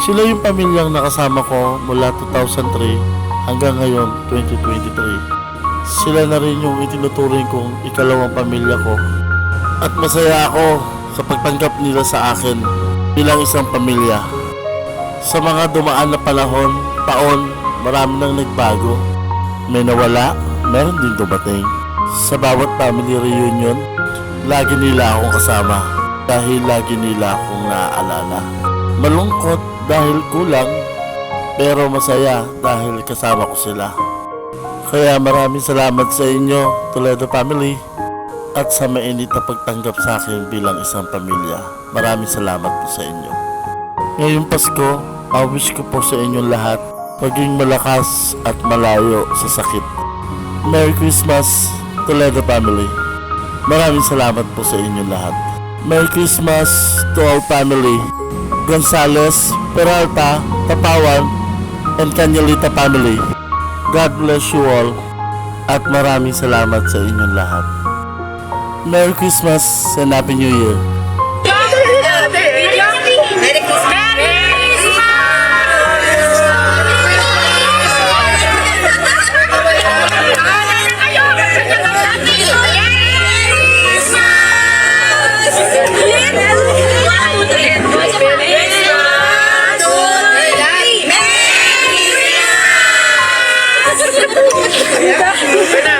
Sila yung pamilyang nakasama ko mula 2003 hanggang ngayon 2023. Sila na rin yung itinuturing kong ikalawang pamilya ko. At masaya ako sa pagtanggap nila sa akin bilang isang pamilya. Sa mga dumaan na panahon, taon, marami nang nagbago. May nawala, meron din dumating. Sa bawat family reunion, lagi nila akong kasama dahil lagi nila akong naaalala. Malungkot dahil kulang, pero masaya dahil kasama ko sila. Kaya maraming salamat sa inyo, Toledo family, at sa mainit na pagtanggap sa akin bilang isang pamilya. Maraming salamat po sa inyo. Ngayong Pasko, wish ko po sa inyong lahat maging malakas at malayo sa sakit. Merry Christmas, Toledo family. Maraming salamat po sa inyong lahat. Merry Christmas to all family. Gonzales, Peralta, Tapawan, and Cañalita family. God bless you all at maraming salamat sa inyong lahat. Merry Christmas and Happy New Year. Merry Christmas! Yeah.